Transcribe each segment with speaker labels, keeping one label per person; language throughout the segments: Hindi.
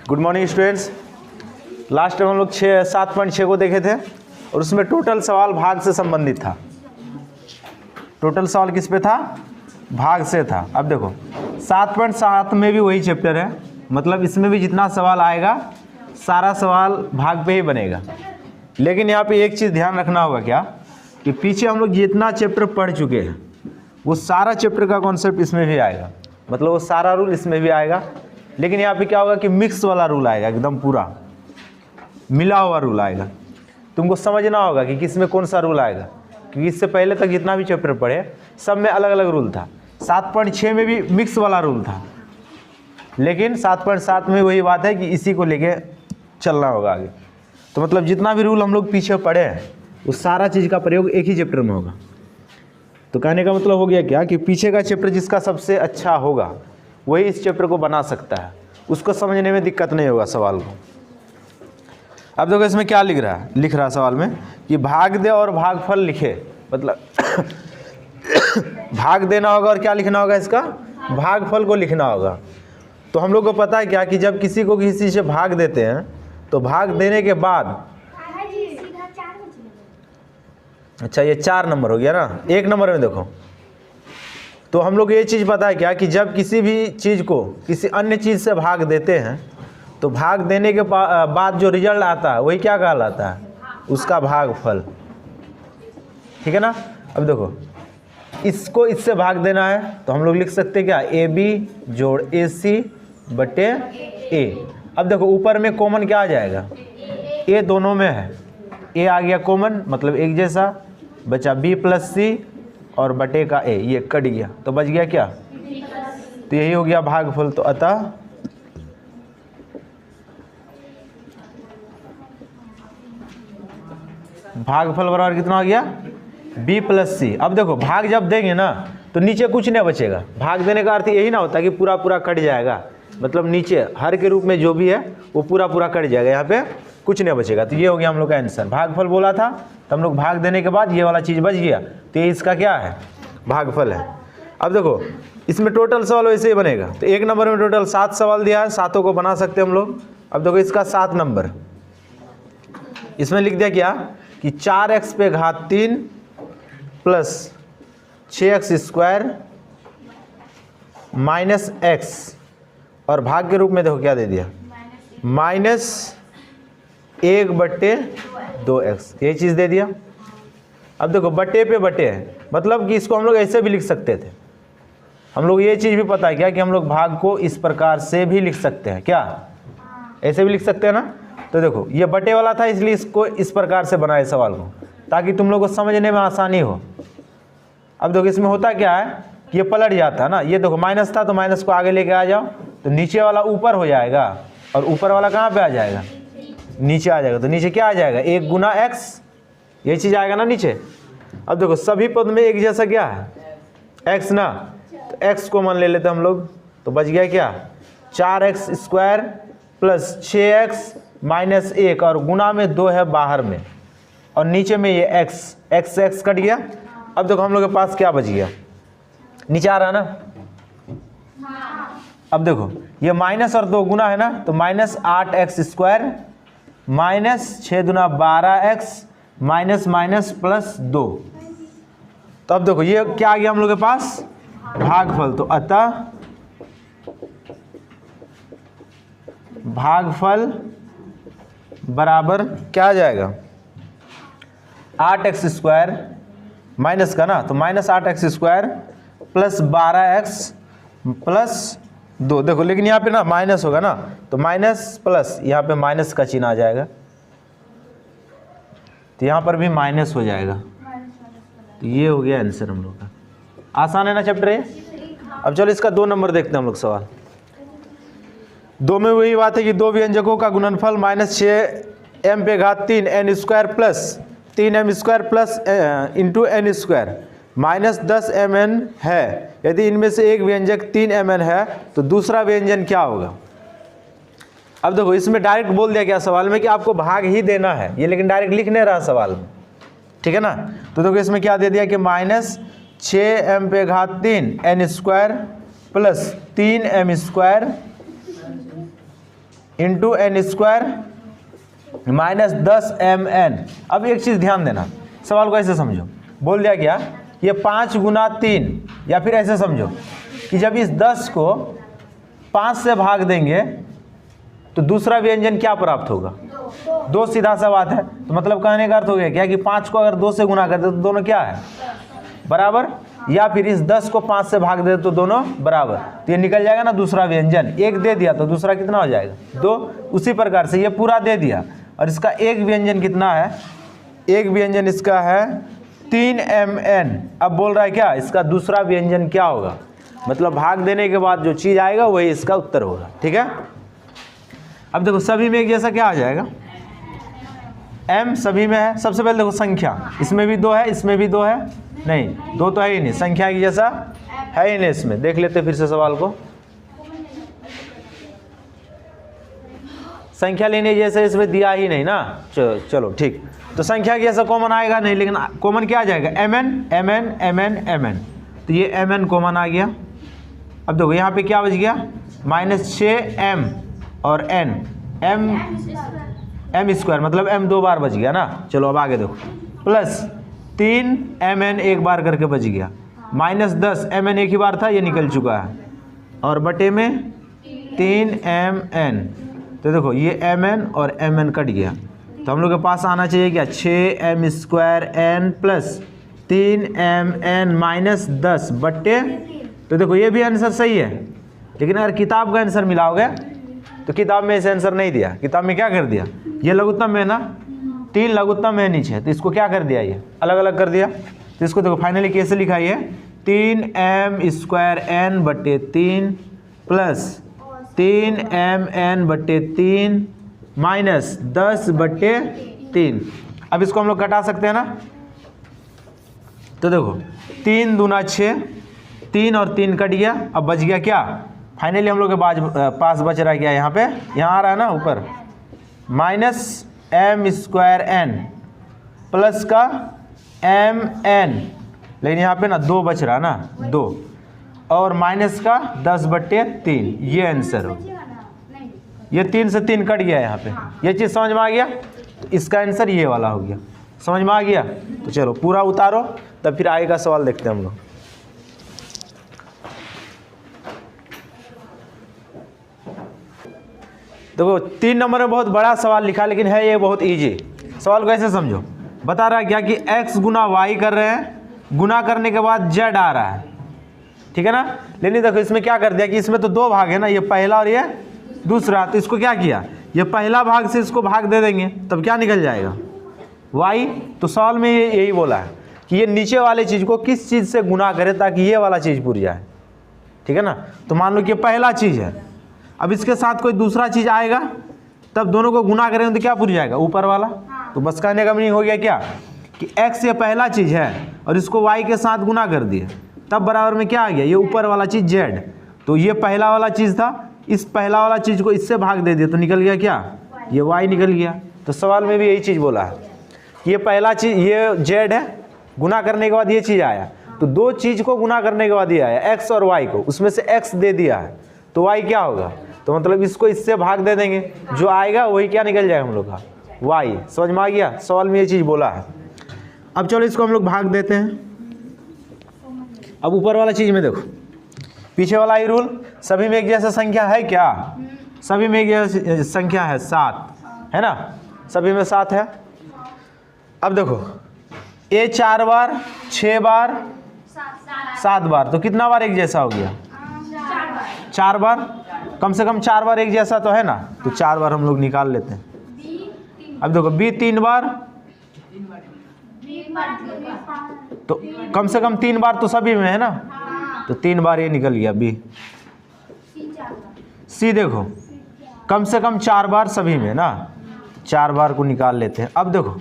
Speaker 1: Good morning students. Last time हम लोग 7.6 को देखे थे और उसमें टोटल सवाल भाग से संबंधित था। टोटल सवाल किस पे था? भाग से था। अब देखो 7.7 में भी वही चैप्टर है, मतलब इसमें भी जितना सवाल आएगा सारा सवाल भाग पे ही बनेगा। लेकिन यहाँ पे एक चीज़ ध्यान रखना होगा क्या, कि पीछे हम लोग जितना चैप्टर पढ़ चुके हैं वो सारा चैप्टर का कॉन्सेप्ट इसमें भी आएगा, मतलब वो सारा रूल इसमें भी आएगा। लेकिन यहाँ पे क्या होगा कि मिक्स वाला रूल आएगा, एकदम पूरा मिला हुआ रूल आएगा। तुमको समझना होगा कि किस में कौन सा रूल आएगा, क्योंकि इससे पहले तक जितना भी चैप्टर पढ़े सब में अलग अलग रूल था। 7.6 में भी मिक्स वाला रूल था, लेकिन 7.7 में वही बात है कि इसी को लेके चलना होगा आगे। तो मतलब जितना भी रूल हम लोग पीछे पढ़े हैं वो सारा चीज़ का प्रयोग एक ही चैप्टर में होगा। तो कहने का मतलब हो गया क्या कि पीछे का चैप्टर जिसका सबसे अच्छा होगा वही इस चैप्टर को बना सकता है, उसको समझने में दिक्कत नहीं होगा सवाल को। अब देखो इसमें क्या लिख रहा है सवाल में कि भाग दे और भागफल लिखे, मतलब भाग देना होगा और क्या लिखना होगा, इसका भागफल को लिखना होगा। तो हम लोग को पता है क्या कि जब किसी को किसी से भाग देते हैं तो भाग देने के बाद, अच्छा ये 4 नंबर हो गया ना, 1 नंबर में देखो। तो हम लोग ये चीज़ पता है क्या कि जब किसी भी चीज़ को किसी अन्य चीज़ से भाग देते हैं तो भाग देने के बाद जो रिजल्ट आता है वही क्या कहलाता है, उसका भागफल। ठीक है ना। अब देखो इसको इससे भाग देना है तो हम लोग लिख सकते हैं क्या, AB जोड़ AC बटे A। अब देखो ऊपर में कॉमन क्या आ जाएगा, A दोनों में है, A आ गया कॉमन, मतलब एक जैसा, बचा B प्लस C और बटे का A, ये कट गया तो बच गया क्या, तो यही हो गया भागफल। तो अतः भागफल बराबर कितना हो गया, B प्लस C। अब देखो भाग जब देंगे ना तो नीचे कुछ नहीं बचेगा। भाग देने का अर्थ यही ना होता कि पूरा पूरा कट जाएगा, मतलब नीचे हर के रूप में जो भी है वो पूरा पूरा कट जाएगा, यहाँ पे कुछ नहीं बचेगा। तो ये हो गया हम लोग का आंसर। भागफल बोला था तो हम लोग भाग देने के बाद ये वाला चीज़ बच गया, तो ये इसका क्या है, भागफल है। अब देखो इसमें टोटल सवाल वैसे ही बनेगा। तो 1 नंबर में टोटल 7 सवाल दिया है, 7 को बना सकते हैं हम लोग। अब देखो इसका 7 नंबर, इसमें लिख दिया क्या कि 4x पे घात 3 plus 6x square minus x, और भाग के रूप में देखो क्या दे दिया, -1 बटे 2x, यही चीज़ दे दिया। अब देखो बटे पे बटे है, मतलब कि इसको हम लोग ऐसे भी लिख सकते थे। हम लोग ये चीज़ भी पता है क्या कि हम लोग भाग को इस प्रकार से भी लिख सकते हैं, क्या ऐसे भी लिख सकते हैं ना। तो देखो ये बटे वाला था इसलिए इसको इस प्रकार से बनाए सवाल को, ताकि तुम लोग को समझने में आसानी हो। अब देखो इसमें होता क्या है कि ये पलट जाता है ना, ये देखो माइनस था तो माइनस को आगे लेके आ जाओ तो नीचे वाला ऊपर हो जाएगा और ऊपर वाला कहाँ पे आ जाएगा, नीचे आ जाएगा। तो नीचे क्या आ जाएगा, 1 गुना x, यही चीज़ आएगा ना नीचे। अब देखो सभी पद में एक जैसा क्या है, x ना, तो x को मान ले लेते हम लोग, तो बच गया क्या, 4x square plus 6x minus 1, और गुना में 2 है बाहर में, और नीचे में ये x कट गया। अब देखो हम लोग के पास क्या बच गया, नीचे आ रहा है ना। अब देखो ये माइनस और 2 गुना है ना, तो -8x स्क्वायर माइनस 6 दूना 12x माइनस माइनस प्लस 2। तो अब देखो ये क्या आ गया हम लोग के पास, भागफल। तो अतः भागफल बराबर क्या आ जाएगा, 8x स्क्वायर माइनस का ना, तो -8x square plus 12x plus 2। देखो लेकिन यहाँ पे ना माइनस होगा ना, तो माइनस प्लस यहाँ पे माइनस का चिन्ह आ जाएगा, तो यहाँ पर भी माइनस हो जाएगा। तो ये हो गया आंसर हम लोग का। आसान है ना चैप्टर ये। अब चलो इसका 2 नंबर देखते हैं हम लोग सवाल। 2 में वही बात है कि 2 व्यंजकों का गुणनफल -6m पे घात 3 n square plus 3m square plus into n square -10mn है। यदि इनमें से एक व्यंजक 3mn है तो दूसरा व्यंजन क्या होगा। अब देखो इसमें डायरेक्ट बोल दिया गया सवाल में कि आपको भाग ही देना है ये, लेकिन डायरेक्ट लिख नहीं रहा सवाल में, ठीक है ना। तो देखो इसमें क्या दे दिया कि -6m पे घात 3 n square plus 3m² into n² minus 10mn। अब एक चीज़ ध्यान देना, सवाल को ऐसे समझो, बोल दिया क्या, ये 5 गुना 3, या फिर ऐसे समझो कि जब इस 10 को 5 से भाग देंगे तो दूसरा व्यंजन क्या प्राप्त होगा, 2। सीधा सा बात है। तो मतलब कहने का अर्थ हो गया क्या कि 5 को अगर 2 से गुना कर दे तो दोनों क्या है, बराबर, या फिर इस 10 को 5 से भाग दे तो दोनों बराबर। तो ये निकल जाएगा ना दूसरा व्यंजन, एक दे दिया तो दूसरा कितना हो जाएगा, 2। उसी प्रकार से ये पूरा दे दिया और इसका एक व्यंजन कितना है, एक व्यंजन इसका है 3mn। अब बोल रहा है क्या, इसका दूसरा व्यंजन क्या होगा, मतलब भाग देने के बाद जो चीज़ आएगा वही इसका उत्तर होगा। ठीक है, अब देखो सभी में एक जैसा क्या आ जाएगा, m सभी में है। सबसे पहले देखो संख्या, इसमें भी 2 है, इसमें भी 2 है, नहीं 2 तो है ही नहीं, संख्या की जैसा है ही नहीं इसमें। देख लेते फिर से सवाल को, संख्या लेने जैसे इसमें दिया ही नहीं ना, चलो ठीक। तो संख्या की जैसा कॉमन आएगा नहीं, लेकिन कॉमन क्या आ जाएगा, mn mn mn mn। तो ये mn कॉमन आ गया। अब देखो यहाँ पे क्या बच गया, -6m और n, m² मतलब m 2 बार बच गया ना। चलो अब आगे देखो, प्लस 3mn एक बार करके बच गया, -10 mn एक ही बार था, ये निकल चुका है, और बटे में 3mn। तो देखो ये mn और mn कट गया, तो हम लोग के पास आना चाहिए क्या, 6m² n plus 3mn minus 10 बट्टे। तो देखो ये भी आंसर सही है, लेकिन अगर किताब का आंसर मिलाओगे तो किताब में ऐसे आंसर नहीं दिया। किताब में क्या कर दिया, ये लघुत्तम में ना 3 लघुत्तम है नीचे, तो इसको क्या कर दिया, ये अलग अलग कर दिया। तो इसको देखो फाइनली कैसे लिखा, ये 3m² n बट्टे 3 प्लस 3mn बट्टे 3 माइनस 10 बट्टे 3। अब इसको हम लोग कटा सकते हैं ना, तो देखो 3 दूना 6, 3 और 3 कट गया, अब बच गया क्या, फाइनली हम लोग के पास बच रहा है क्या, यहाँ पे यहाँ आ रहा है ना ऊपर, -m² n प्लस का mn, लेकिन यहाँ पे ना 2 बच रहा है ना, 2 और माइनस का 10 बट्टे 3, ये आंसर हो। ये 3 से 3 कट गया यहाँ पे, ये चीज़ समझ में आ गया, तो इसका आंसर ये वाला हो गया। समझ में आ गया, तो चलो पूरा उतारो, तब फिर आगे का सवाल देखते हैं हम लोग। देखो 3 नंबर में बहुत बड़ा सवाल लिखा, लेकिन है ये बहुत इजी। सवाल को ऐसे समझो, बता रहा है क्या कि x गुना y कर रहे हैं, गुना करने के बाद z आ रहा है, ठीक है ना। लेकिन देखो इसमें क्या कर दिया कि इसमें तो 2 भाग है ना, ये पहला और ये दूसरा, तो इसको क्या किया, ये पहला भाग से इसको भाग दे देंगे, तब क्या निकल जाएगा, y। तो सवाल में यही बोला है कि ये नीचे वाले चीज़ को किस चीज़ से गुना करे ताकि ये वाला चीज़ पूरी जाए, ठीक है ना। तो मान लो कि ये पहला चीज़ है, अब इसके साथ कोई दूसरा चीज़ आएगा, तब दोनों को गुना करेंगे तो क्या पूरी जाएगा, ऊपर वाला। तो बस कहने का मीनिंग हो गया क्या कि x ये पहला चीज़ है और इसको y के साथ गुना कर दिए, तब बराबर में क्या आ गया, ये ऊपर वाला चीज़ z। तो ये पहला वाला चीज़ था, इस पहला वाला चीज़ को इससे भाग दे दिया तो निकल गया क्या, ये y निकल गया। तो सवाल में भी यही चीज़ बोला है कि ये पहला चीज़ ये z है, गुना करने के बाद ये चीज़ आया, तो 2 चीज़ को गुना करने के बाद ये आया x और y को, उसमें से x दे दिया है, तो y क्या होगा, तो मतलब इसको इससे भाग दे देंगे, जो आएगा वही क्या निकल जाएगा हम लोग का, y। समझ में आ गया, सवाल में ये चीज़ बोला है। अब चलो इसको हम लोग भाग देते हैं। अब ऊपर वाला चीज़ में देखो, पीछे वाला ही रूल, सभी में एक जैसा संख्या है क्या, सभी में एक जैसा संख्या है 7 है ना, सभी में 7 है। अब देखो a 4 बार, 6 बार, 7 बार, तो कितना बार एक जैसा हो गया, 4 बार, कम से कम 4 बार एक जैसा तो है ना, तो 4 बार हम लोग निकाल लेते हैं। अब देखो b 3 बार, तो कम से कम 3 बार तो सभी में है ना, तो 3 बार ये निकल गया b। c देखो कम से कम 4 बार सभी में ना, 4 बार को निकाल लेते हैं। अब देखो,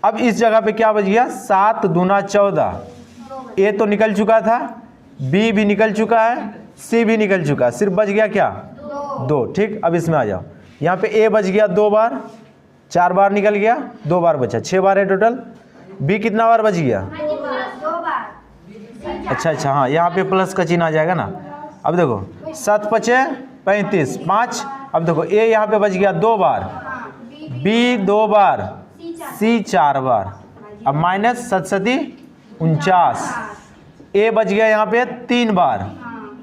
Speaker 1: अब इस जगह पे क्या बच गया, 7 दूना 14, a तो निकल चुका था, b भी निकल चुका है, c भी निकल चुका है, सिर्फ बच गया क्या, 2। ठीक, अब इसमें आ जाओ, यहाँ पे a बच गया 2 बार, 4 बार निकल गया, 2 बार बचा, 6 बार है टोटल। b कितना बार बच गया,
Speaker 2: 2 बार।
Speaker 1: अच्छा, हाँ यहाँ पे प्लस का चिन्ह आ जाएगा ना, अब देखो 7 पचे 35, 5। अब देखो ए यहाँ पे बच गया 2 बार, बी 2 बार, सी 4 बार। अब माइनस 7 सती 49, ए बच गया यहाँ पे 3 बार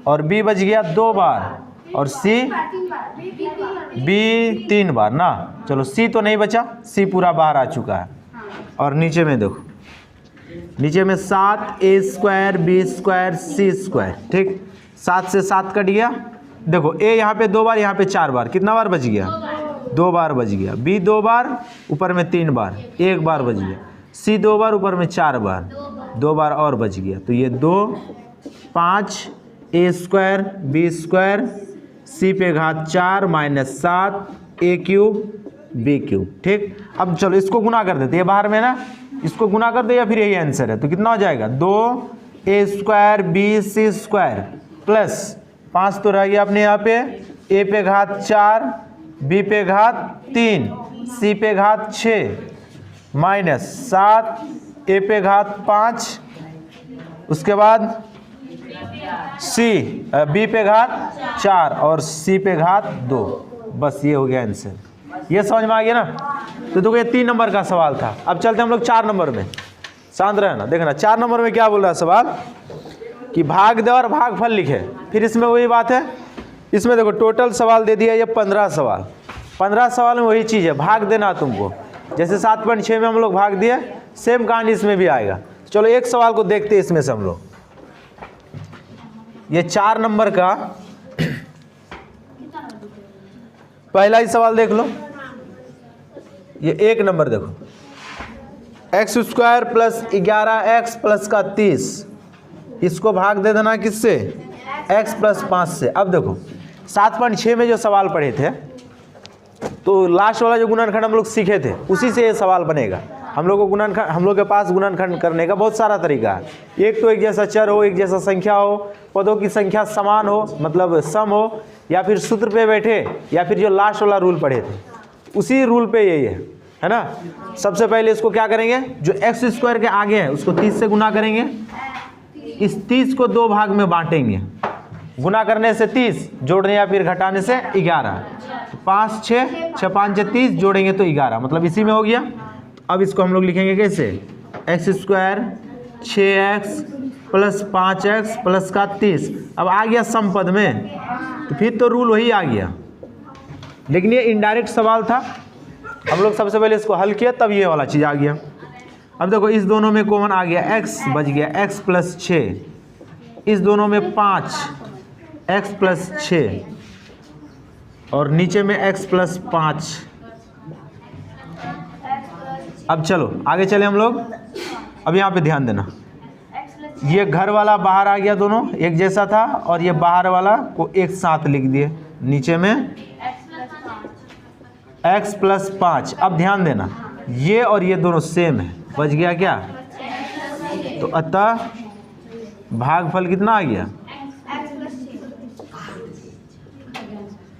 Speaker 1: और बी बच गया 2 बार और सी बी 3 बार ना। चलो सी तो नहीं बचा, सी पूरा बाहर आ चुका है। और नीचे में देखो, नीचे में 7 ए स्क्वायर बी स्क्वायर सी स्क्वायर, ठीक। 7 से 7 कट गया। देखो ए यहाँ पे 2 बार, यहाँ पे 4 बार, कितना बार बच गया? 2 बार बच गया। बी 2 बार, ऊपर में 3 बार, 1 बार बच गया। सी 2 बार, ऊपर में 4 बार, 2 बार और बच गया। तो ये 2 5 ए स्क्वायर बी स्क्वायर सी पे घात 4 माइनस 7 ए क्यूब बी क्यूब, ठीक। अब चलो इसको गुना कर देते, ये बाहर में ना, इसको गुना कर दे या फिर यही आंसर है। तो कितना हो जाएगा? 2 A square B C square plus 5 तो रह गया अपने यहाँ पे, ए पे घात 4 बी पे घात 3 सी पे घात 6 माइनस 7 ए पे घात 5, उसके बाद सी बी पे घात 4 और सी पे घात 2। बस ये हो गया आंसर। ये समझ में आ गया ना? तो देखो ये 3 नंबर का सवाल था। अब चलते हम लोग 4 नंबर में। शांत रहना, देखना 4 नंबर में क्या बोल रहा है सवाल कि भाग दे और भागफल लिखे। फिर इसमें वही बात है, इसमें देखो टोटल सवाल दे दिया ये 15 सवाल। 15 सवाल में वही चीज़ है, भाग देना तुमको। जैसे 7.6 में हम लोग भाग दिए, सेम कहानी इसमें भी आएगा। चलो एक सवाल को देखते हैं इसमें से हम लोग। ये 4 नंबर का पहला ही सवाल देख लो। ये 1 नंबर देखो, x square plus 11x plus का 30, इसको भाग दे देना किससे? x प्लस 5 से। अब देखो 7.6 में जो सवाल पढ़े थे, तो लास्ट वाला जो गुणनखंड हम लोग सीखे थे, उसी से ये सवाल बनेगा। हम लोग को गुणनखंड, हम लोग के पास गुणनखंड करने का बहुत सारा तरीका है। एक तो एक जैसा चर हो, एक जैसा संख्या हो, पदों की संख्या समान हो, मतलब सम हो, या फिर सूत्र पे बैठे, या फिर जो लास्ट वाला रूल पढ़े थे उसी रूल पे यही है ना। सबसे पहले इसको क्या करेंगे, जो एक्स स्क्वायर के आगे है उसको 30 से गुना करेंगे। इस 30 को 2 भाग में बांटेंगे, गुना करने से 30, जोड़ने या फिर घटाने से 11, 5 6 6 5 30, जोड़ेंगे तो 11, मतलब इसी में हो गया। अब इसको हम लोग लिखेंगे कैसे? X square 6x plus 5x plus का 30। अब आ गया सम पद में, तो फिर तो रूल वही आ गया, लेकिन ये इनडायरेक्ट सवाल था। हम लोग सबसे पहले इसको हल किया, तब ये वाला चीज़ आ गया। अब देखो इस दोनों में कॉमन आ गया, x बच गया, x प्लस 6, इस दोनों में 5 x प्लस 6 और नीचे में x प्लस 5। अब चलो आगे चले हम लोग। अब यहाँ पे ध्यान देना, ये घर वाला बाहर आ गया, दोनों एक जैसा था, और ये बाहर वाला को एक साथ लिख दिए, नीचे में x प्लस 5। अब ध्यान देना, ये और ये दोनों सेम है, बच गया क्या? तो अतः भागफल कितना आ गया?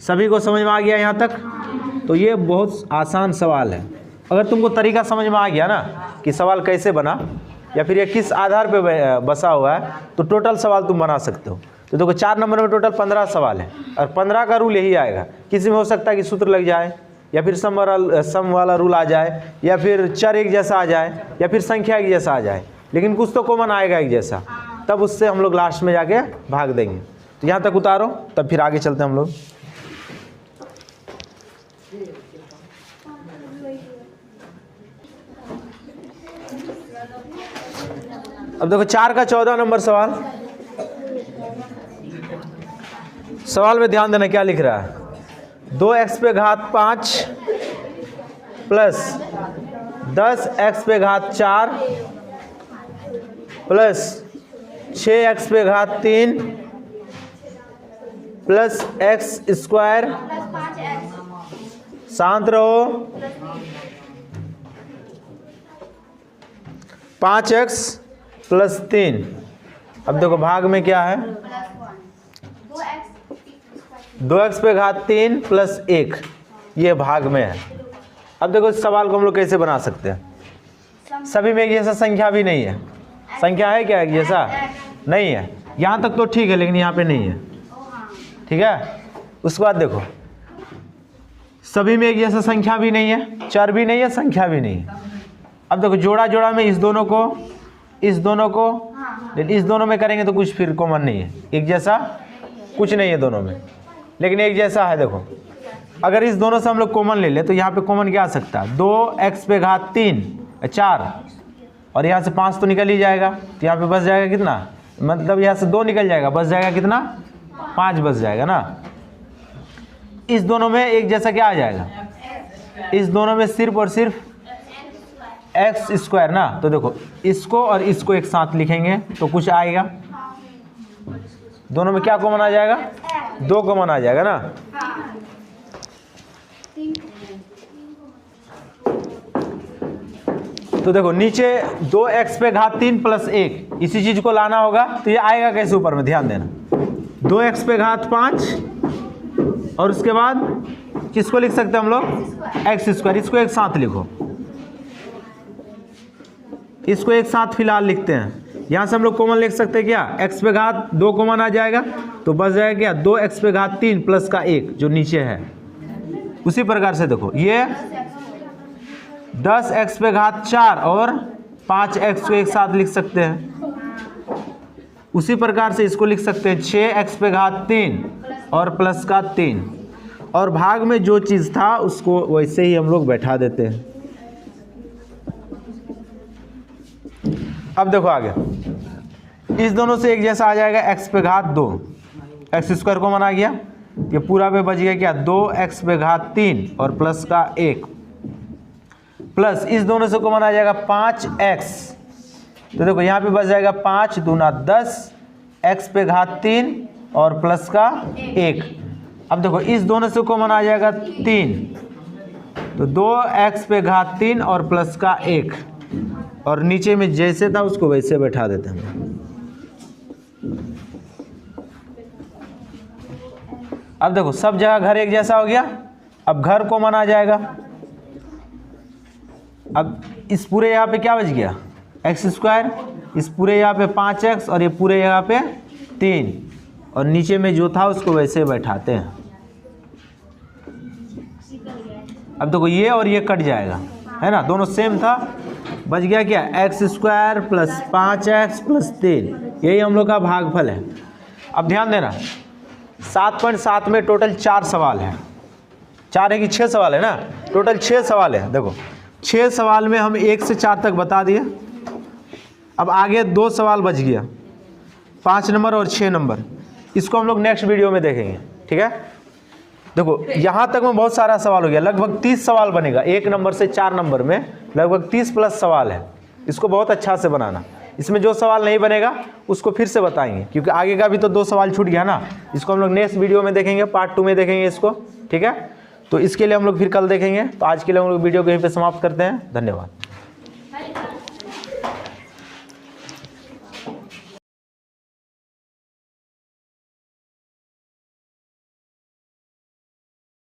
Speaker 1: सभी को समझ में आ गया यहाँ तक? तो ये बहुत आसान सवाल है। अगर तुमको तरीका समझ में आ गया ना कि सवाल कैसे बना या फिर ये किस आधार पे बसा हुआ है, तो टोटल सवाल तुम बना सकते हो। तो देखो 4 नंबर में टोटल 15 सवाल है, और 15 का रूल यही आएगा। किसी में हो सकता है कि सूत्र लग जाए, या फिर सम वाला रूल आ जाए, या फिर चर एक जैसा आ जाए, या फिर संख्या एक जैसा आ जाए, लेकिन कुछ तो कॉमन आएगा एक जैसा। तब उससे हम लोग लास्ट में जाके भाग देंगे। तो यहाँ तक उतारो, तब फिर आगे चलते हैं हम लोग। अब देखो 4 का 14 नंबर सवाल। सवाल में ध्यान देना क्या लिख रहा है, 2x पे घात 5 प्लस 10x पे घात 4 प्लस 6x पे घात 3 प्लस x स्क्वायर, शांत रहो, 5x प्लस 3। अब देखो भाग में क्या है, 2x पे घात 3 प्लस 1, ये भाग में है। अब देखो इस सवाल को हम लोग कैसे बना सकते हैं। सभी में एक जैसा संख्या भी नहीं है। संख्या है क्या एक जैसा? नहीं है। यहाँ तक तो ठीक है, लेकिन यहाँ पे नहीं है। ठीक है। उसके बाद देखो सभी में एक जैसा संख्या भी नहीं है, चर भी नहीं है, संख्या भी नहीं है। अब देखो जोड़ा जोड़ा में इस दोनों को, लेकिन इस दोनों में करेंगे तो कुछ फिर कॉमन नहीं है, एक जैसा कुछ नहीं है दोनों में, लेकिन एक जैसा है। देखो अगर इस दोनों से हम लोग कॉमन ले ले तो यहाँ पे कॉमन क्या आ सकता है, 2x पे घात 3 4, और यहाँ से 5 तो निकल ही जाएगा, तो यहाँ पे बच जाएगा कितना, मतलब यहाँ से 2 निकल जाएगा, बच जाएगा कितना, 5 बच जाएगा ना। इस दोनों में एक जैसा क्या आ जाएगा, इस दोनों में सिर्फ और सिर्फ एक्स स्क्वायर ना। तो देखो इसको और इसको एक साथ लिखेंगे तो कुछ आएगा, दोनों में क्या कॉमन आ जाएगा, 2 कॉमन आ जाएगा ना। तो देखो नीचे 2x पे घात 3 प्लस 1, इसी चीज को लाना होगा, तो ये आएगा कैसे ऊपर में, ध्यान देना। 2x पे घात 5 और उसके बाद किसको लिख सकते हैं हम लोग, एक्स स्क्वायर, इसको एक साथ लिखो, इसको एक साथ फिलहाल लिखते हैं। यहाँ से हम लोग कॉमन लिख सकते हैं क्या, x पे घात 2 कॉमन आ जाएगा, तो बच जाएगा क्या, 2x पे घात 3 प्लस का 1 जो नीचे है। उसी प्रकार से देखो ये 10x पे घात 4 और 5x को एक साथ लिख सकते हैं। उसी प्रकार से इसको लिख सकते हैं 6x पे घात 3 और प्लस का 3, और भाग में जो चीज़ था उसको वैसे ही हम लोग बैठा देते हैं। अब देखो आगे, इस दोनों से एक जैसा आ जाएगा x पे घात 2, एक्स स्क्वायर कॉमन आ गया, ये पूरा पे बच गया क्या, 2x पे घात 3 और प्लस का 1, प्लस इस दोनों से कॉमन आ जाएगा 5x, तो देखो यहाँ पे बच जाएगा 5 दूना 10, x पे घात 3 और प्लस का 1। अब देखो इस दोनों से कॉमन आ जाएगा 3, तो 2x पे घात 3 और प्लस का 1, और नीचे में जैसे था उसको वैसे बैठा देते हैं। अब देखो सब जगह घर एक जैसा हो गया, अब घर कॉमन आ जाएगा। अब इस पूरे यहाँ पे क्या बच गया, एक्स स्क्वायर, इस पूरे यहाँ पे 5x और ये पूरे यहाँ पे 3, और नीचे में जो था उसको वैसे बैठाते हैं। अब देखो ये और ये कट जाएगा, है ना, दोनों सेम था, बच गया क्या, x square plus 5x plus 3, यही हम लोग का भागफल है। अब ध्यान देना 7.7 में टोटल 4 सवाल है, 4 है कि 6 सवाल है ना, टोटल 6 सवाल है। देखो 6 सवाल में हम 1 से 4 तक बता दिए, अब आगे 2 सवाल बच गया, 5 नंबर और 6 नंबर, इसको हम लोग नेक्स्ट वीडियो में देखेंगे, ठीक है। देखो यहाँ तक में बहुत सारा सवाल हो गया, लगभग 30 सवाल बनेगा, 1 नंबर से 4 नंबर में लगभग 30 प्लस सवाल है। इसको बहुत अच्छा से बनाना, इसमें जो सवाल नहीं बनेगा उसको फिर से बताएंगे, क्योंकि आगे का भी तो 2 सवाल छूट गया ना, इसको हम लोग नेक्स्ट वीडियो में देखेंगे, पार्ट 2 में देखेंगे इसको, ठीक है। तो इसके लिए हम लोग फिर कल देखेंगे। तो आज के लिए हम लोग वीडियो को यहीं पे समाप्त करते हैं, धन्यवाद।